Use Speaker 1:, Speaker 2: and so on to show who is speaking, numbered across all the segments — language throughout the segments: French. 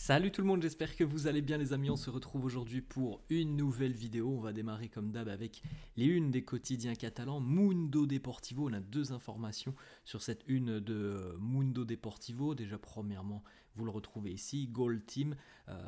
Speaker 1: Salut tout le monde, j'espère que vous allez bien les amis, on se retrouve aujourd'hui pour une nouvelle vidéo. On va démarrer comme d'hab avec les unes des quotidiens catalans. Mundo Deportivo, on a deux informations sur cette une de Mundo Deportivo. Déjà premièrement, vous le retrouvez ici, Goal Team,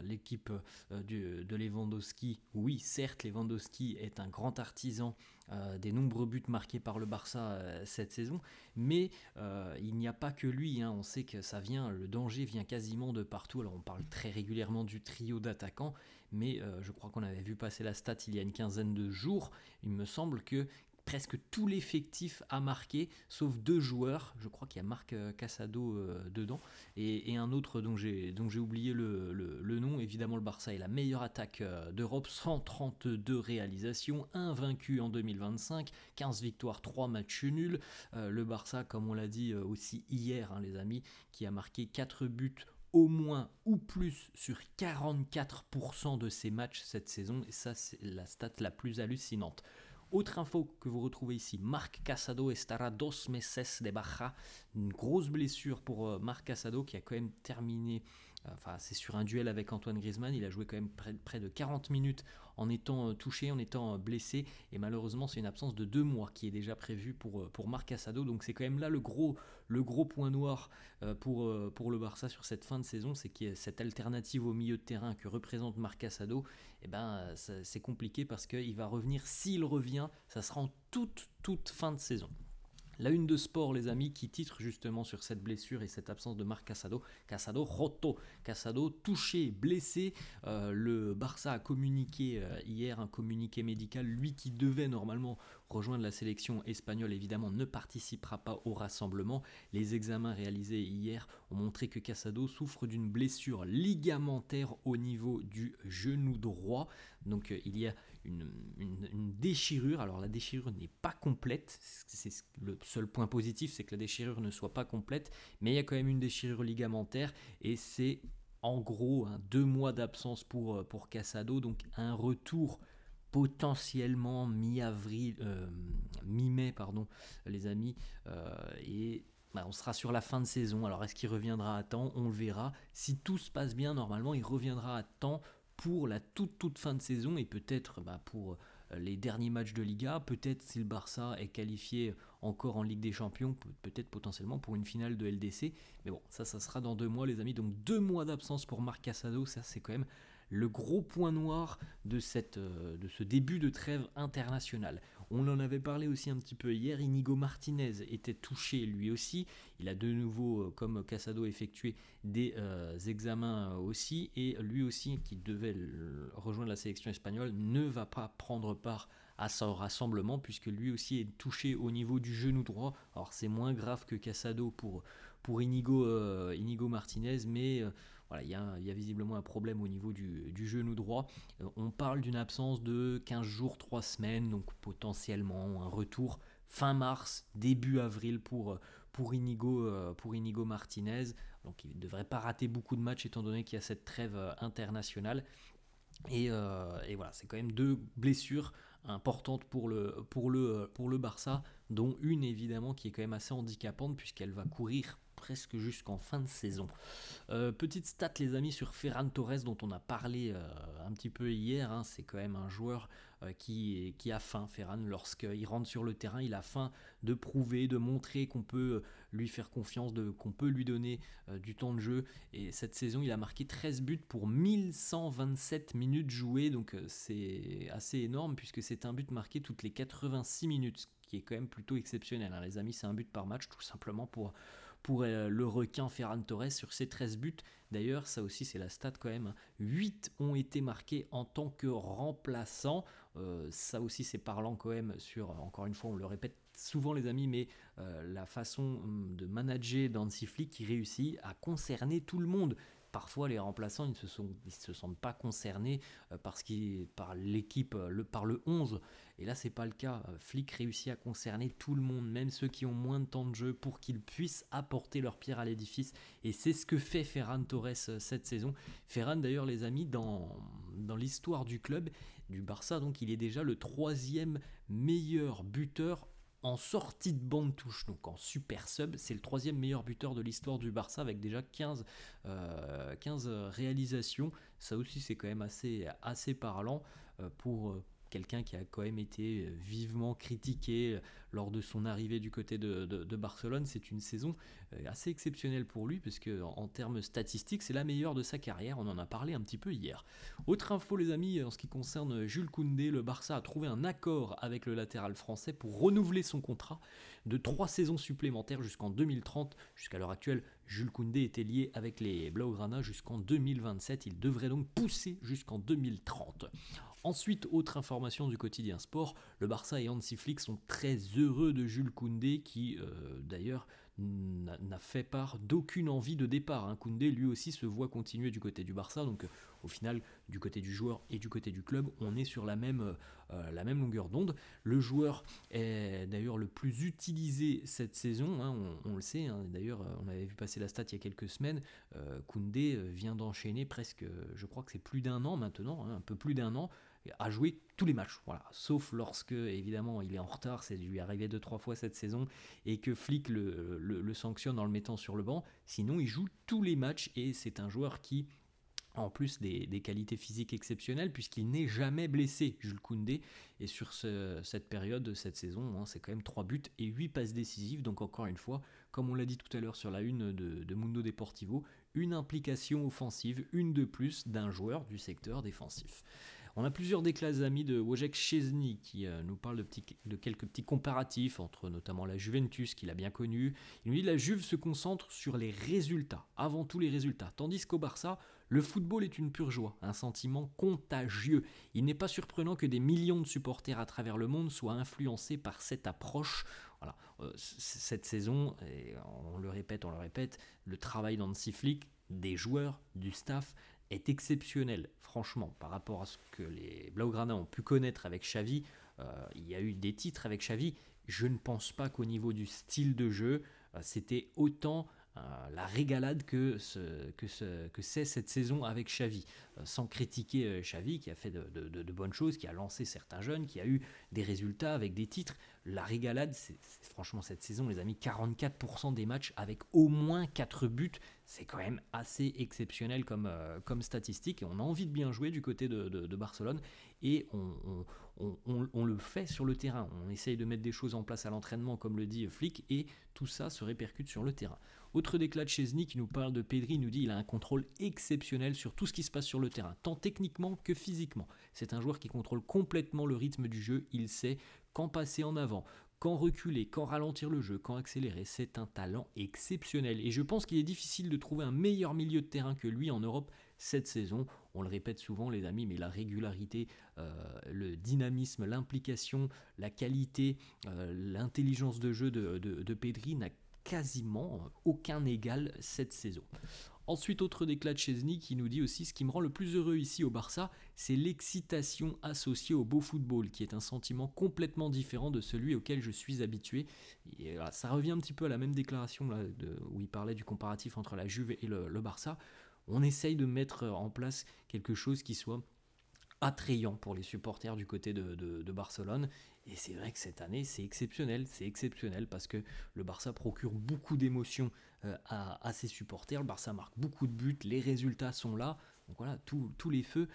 Speaker 1: l'équipe de Lewandowski. Oui, certes, Lewandowski est un grand artisan des nombreux buts marqués par le Barça cette saison, mais il n'y a pas que lui, hein. On sait que ça vient, le danger vient quasiment de partout. Alors on parle très régulièrement du trio d'attaquants, mais je crois qu'on avait vu passer la stat il y a une quinzaine de jours. Il me semble que presque tout l'effectif a marqué, sauf deux joueurs. Je crois qu'il y a Marc Casado dedans, et un autre dont j'ai oublié le nom. Évidemment, le Barça est la meilleure attaque d'Europe, 132 réalisations, invaincu en 2025, 15 victoires, 3 matchs nuls. Le Barça, comme on l'a dit aussi hier, hein, les amis, qui a marqué 4 buts au moins ou plus sur 44% de ses matchs cette saison, et ça c'est la stat la plus hallucinante. Autre info que vous retrouvez ici, Marc Casado estará 2 meses de baja. Une grosse blessure pour Marc Casado qui a quand même terminé, enfin c'est sur un duel avec Antoine Griezmann, il a joué quand même près de 40 minutes en étant touché, en étant blessé, et malheureusement c'est une absence de 2 mois qui est déjà prévue pour Marc Casado, donc c'est quand même là le gros point noir pour le Barça sur cette fin de saison, c'est que cette alternative au milieu de terrain que représente Marc Casado, eh ben, c'est compliqué parce qu'il va revenir, s'il revient, ça sera en toute fin de saison. La une de sport, les amis, qui titre justement sur cette blessure et cette absence de Marc Casado. Casado roto, Casado touché, blessé. Le Barça a communiqué hier un communiqué médical. Lui qui devait normalement rejoindre la sélection espagnole, évidemment, ne participera pas au rassemblement. Les examens réalisés hier ont montré que Casado souffre d'une blessure ligamentaire au niveau du genou droit. Donc il y a une déchirure. Alors la déchirure n'est pas complète, c'est le seul point positif, c'est que la déchirure ne soit pas complète, mais il y a quand même une déchirure ligamentaire, et c'est en gros 2 mois d'absence pour Casado, donc un retour potentiellement mi-avril, mi-mai, pardon, les amis, et on sera sur la fin de saison. Alors est-ce qu'il reviendra à temps? On le verra. Si tout se passe bien, normalement, il reviendra à temps pour la toute fin de saison, et peut-être pour les derniers matchs de Liga, peut-être si le Barça est qualifié encore en Ligue des Champions, peut-être potentiellement pour une finale de LDC, mais bon, ça sera dans 2 mois les amis, donc 2 mois d'absence pour Marc Casado, ça c'est quand même le gros point noir de ce début de trêve internationale. On en avait parlé aussi un petit peu hier, Inigo Martinez était touché lui aussi, il a de nouveau, comme Casado, effectué des examens aussi, et lui aussi, qui devait rejoindre la sélection espagnole, ne va pas prendre part à ce rassemblement, puisque lui aussi est touché au niveau du genou droit. Alors c'est moins grave que Casado pour Inigo Martinez, mais voilà, il y a visiblement un problème au niveau du genou droit. On parle d'une absence de 15 jours, 3 semaines, donc potentiellement un retour fin mars, début avril pour Inigo Martinez. Donc il ne devrait pas rater beaucoup de matchs étant donné qu'il y a cette trêve internationale. Et voilà, c'est quand même 2 blessures importantes pour le Barça, dont une évidemment qui est quand même assez handicapante puisqu'elle va courir presque jusqu'en fin de saison. Petite stat les amis sur Ferran Torres, dont on a parlé un petit peu hier, hein. C'est quand même un joueur qui a faim. Ferran, lorsqu'il rentre sur le terrain, il a faim de prouver, de montrer qu'on peut lui faire confiance, qu'on peut lui donner du temps de jeu, et cette saison il a marqué 13 buts pour 1127 minutes jouées, donc c'est assez énorme puisque c'est un but marqué toutes les 86 minutes, qui est quand même plutôt exceptionnel, hein, les amis. C'est un but par match, tout simplement pour le requin Ferran Torres sur ses 13 buts. D'ailleurs, ça aussi c'est la stat quand même, 8 ont été marqués en tant que remplaçant. Ça aussi c'est parlant quand même sur, encore une fois on le répète souvent les amis, mais la façon de manager d'Hansi Flick qui réussit à concerner tout le monde. Parfois les remplaçants ils se sentent pas concernés par l'équipe, par le 11, et là c'est pas le cas. Flick réussit à concerner tout le monde, même ceux qui ont moins de temps de jeu, pour qu'ils puissent apporter leur pierre à l'édifice, et c'est ce que fait Ferran Torres cette saison. Ferran d'ailleurs les amis, dans l'histoire du club, du Barça, donc il est déjà le 3e meilleur buteur En sortie de banc de touche, donc en super sub, c'est le troisième meilleur buteur de l'histoire du Barça avec déjà 15 réalisations. Ça aussi c'est quand même assez parlant pour quelqu'un qui a quand même été vivement critiqué lors de son arrivée du côté de Barcelone. C'est une saison assez exceptionnelle pour lui parce que en termes statistiques c'est la meilleure de sa carrière, on en a parlé un petit peu hier. Autre info les amis, en ce qui concerne Jules Koundé, le Barça a trouvé un accord avec le latéral français pour renouveler son contrat de 3 saisons supplémentaires jusqu'en 2030. Jusqu'à l'heure actuelle, Jules Koundé était lié avec les Blaugrana jusqu'en 2027, il devrait donc pousser jusqu'en 2030. Ensuite, autre information du quotidien sport, le Barça et Hansi Flick sont très heureux de Jules Koundé qui d'ailleurs n'a fait part d'aucune envie de départ. Koundé lui aussi se voit continuer du côté du Barça, donc au final du côté du joueur et du côté du club on est sur la même longueur d'onde. Le joueur est d'ailleurs le plus utilisé cette saison, on le sait, d'ailleurs on avait vu passer la stat il y a quelques semaines. Koundé vient d'enchaîner presque, je crois que c'est plus d'un an maintenant, un peu plus d'un an, à jouer tous les matchs, voilà, sauf lorsque évidemment il est en retard, c'est lui arrivé 2-3 fois cette saison et que Flick le sanctionne en le mettant sur le banc. Sinon il joue tous les matchs et c'est un joueur qui en plus des qualités physiques exceptionnelles puisqu'il n'est jamais blessé, Jules Koundé, et sur cette période, cette saison, c'est quand même 3 buts et 8 passes décisives, donc encore une fois, comme on l'a dit tout à l'heure sur la une de Mundo Deportivo, une implication offensive, une de plus d'un joueur du secteur défensif. On a plusieurs déclats amis de Wojciech Szczesny qui nous parle de quelques petits comparatifs entre notamment la Juventus qu'il a bien connu. Il nous dit que la Juve se concentre sur les résultats, avant tout les résultats, tandis qu'au Barça, le football est une pure joie, un sentiment contagieux. Il n'est pas surprenant que des millions de supporters à travers le monde soient influencés par cette approche. Voilà, cette saison, et on le répète, le travail d'Hansi Flick, des joueurs, du staff, est exceptionnel, franchement, par rapport à ce que les Blaugrana ont pu connaître avec Xavi. Il y a eu des titres avec Xavi. Je ne pense pas qu'au niveau du style de jeu, c'était autant la régalade que c'est cette saison avec Xavi. Sans critiquer Xavi, qui a fait de bonnes choses, qui a lancé certains jeunes, qui a eu des résultats avec des titres. La régalade, c'est franchement cette saison, les amis, 44% des matchs avec au moins 4 buts. C'est quand même assez exceptionnel comme statistique et on a envie de bien jouer du côté de Barcelone et on le fait sur le terrain. On essaye de mettre des choses en place à l'entraînement comme le dit Flick et tout ça se répercute sur le terrain. Autre déclat de Szczesny qui nous parle de Pedri, nous dit qu'il a un contrôle exceptionnel sur tout ce qui se passe sur le terrain, tant techniquement que physiquement. C'est un joueur qui contrôle complètement le rythme du jeu, il sait quand passer en avant, quand reculer, quand ralentir le jeu, quand accélérer, c'est un talent exceptionnel. Et je pense qu'il est difficile de trouver un meilleur milieu de terrain que lui en Europe cette saison. On le répète souvent les amis, mais la régularité, le dynamisme, l'implication, la qualité, l'intelligence de jeu de Pedri n'a quasiment aucun égal cette saison. Ensuite, autre déclat de Szczesny qui nous dit aussi: ce qui me rend le plus heureux ici au Barça, c'est l'excitation associée au beau football, qui est un sentiment complètement différent de celui auquel je suis habitué. Et là, ça revient un petit peu à la même déclaration là, où il parlait du comparatif entre la Juve et le Barça. On essaye de mettre en place quelque chose qui soit attrayant pour les supporters du côté de Barcelone. Et c'est vrai que cette année, c'est exceptionnel parce que le Barça procure beaucoup d'émotions à ses supporters. Le Barça marque beaucoup de buts, les résultats sont là. Donc voilà, tous les feux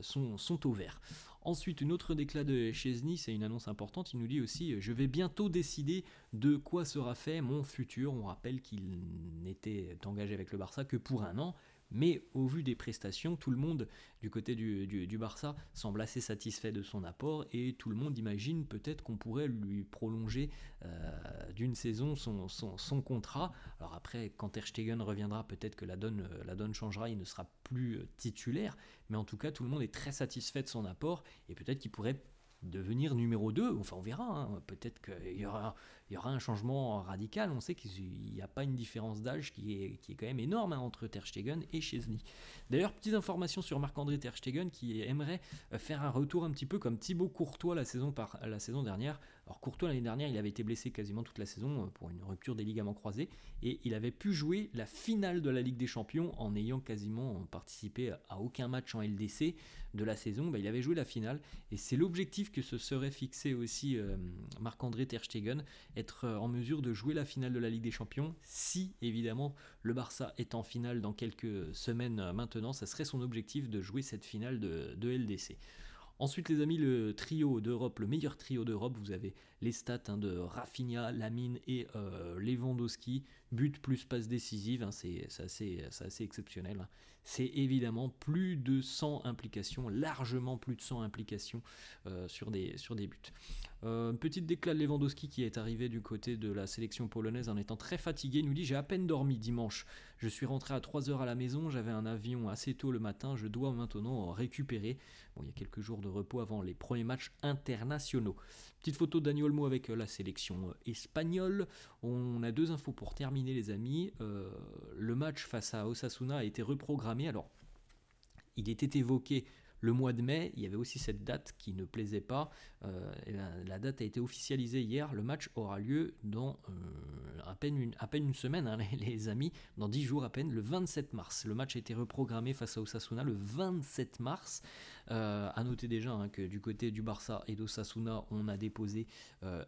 Speaker 1: sont au vert. Ensuite, une autre déclat de Szczesny, c'est une annonce importante. Il nous dit aussi: je vais bientôt décider de quoi sera fait mon futur. On rappelle qu'il n'était engagé avec le Barça que pour un an. Mais au vu des prestations, tout le monde du côté du Barça semble assez satisfait de son apport et tout le monde imagine peut-être qu'on pourrait lui prolonger d'une saison son contrat. Alors après, quand Ter Stegen reviendra, peut-être que la donne changera, il ne sera plus titulaire, mais en tout cas tout le monde est très satisfait de son apport et peut-être qu'il pourrait devenir numéro 2, enfin on verra, peut-être qu'il y aura il y aura un changement radical. On sait qu'il n'y a pas une différence d'âge qui est quand même énorme hein, entre Ter Stegen et Szczęsny. D'ailleurs, petite information sur Marc-André Ter Stegen qui aimerait faire un retour un petit peu comme Thibaut Courtois la saison dernière. Alors Courtois l'année dernière, il avait été blessé quasiment toute la saison pour une rupture des ligaments croisés et il avait pu jouer la finale de la Ligue des Champions en n'ayant quasiment participé à aucun match en LDC de la saison. Il avait joué la finale et c'est l'objectif que se serait fixé aussi Marc-André Ter Stegen, être en mesure de jouer la finale de la Ligue des Champions si évidemment le Barça est en finale dans quelques semaines maintenant. Ça serait son objectif de jouer cette finale de LDC. Ensuite les amis, le trio d'Europe, le meilleur trio d'Europe, vous avez les stats hein, de Rafinha, Lamine et Lewandowski, but plus passe décisive, hein, c'est assez exceptionnel. Hein. C'est évidemment plus de 100 implications, largement plus de 100 implications sur des buts. Petite déclat de Lewandowski qui est arrivé du côté de la sélection polonaise en étant très fatigué, il nous dit « J'ai à peine dormi dimanche, je suis rentré à 3h à la maison, j'avais un avion assez tôt le matin, je dois maintenant récupérer. » Bon, il y a quelques jours de repos avant les premiers matchs internationaux. Petite photo de Dani Olmo avec la sélection espagnole. On a 2 infos pour terminer les amis. Le match face à Osasuna a été reprogrammé. Alors, il était évoqué le mois de mai, il y avait aussi cette date qui ne plaisait pas. La date a été officialisée hier. Le match aura lieu dans à peine une semaine, hein, les amis, dans 10 jours à peine, le 27 mars. Le match a été reprogrammé face à Osasuna le 27 mars. À noter déjà hein, que du côté du Barça et d'Osasuna, on a déposé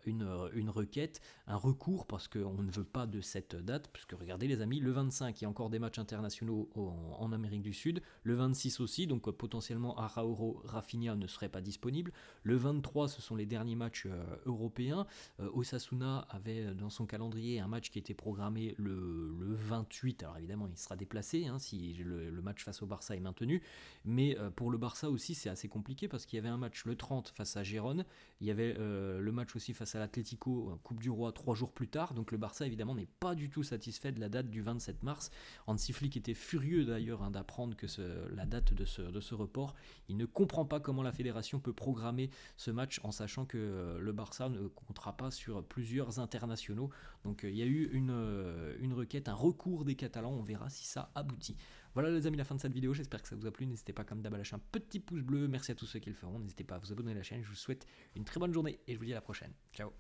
Speaker 1: une requête, un recours, parce qu'on ne veut pas de cette date, puisque regardez les amis, le 25, il y a encore des matchs internationaux en Amérique du Sud, le 26 aussi, donc potentiellement Araújo, Rafinha ne serait pas disponible, le 23, ce sont les derniers matchs européens, Osasuna avait dans son calendrier un match qui était programmé le 28, alors évidemment il sera déplacé hein, si le match face au Barça est maintenu, mais pour le Barça aussi c'est assez compliqué parce qu'il y avait un match le 30 face à Gérone, il y avait le match aussi face à l'Atlético, Coupe du Roi 3 jours plus tard, donc le Barça évidemment n'est pas du tout satisfait de la date du 27 mars. Hansi Flick était furieux d'ailleurs hein, d'apprendre que la date de ce report, il ne comprend pas comment la fédération peut programmer ce match en sachant que le Barça ne comptera pas sur plusieurs internationaux, donc il y a eu une requête, un recours des Catalans, on verra si ça aboutit. Voilà les amis, la fin de cette vidéo, j'espère que ça vous a plu, n'hésitez pas comme d'hab à lâcher un petit pouce bleu, merci à tous ceux qui le feront, n'hésitez pas à vous abonner à la chaîne, je vous souhaite une très bonne journée et je vous dis à la prochaine, ciao.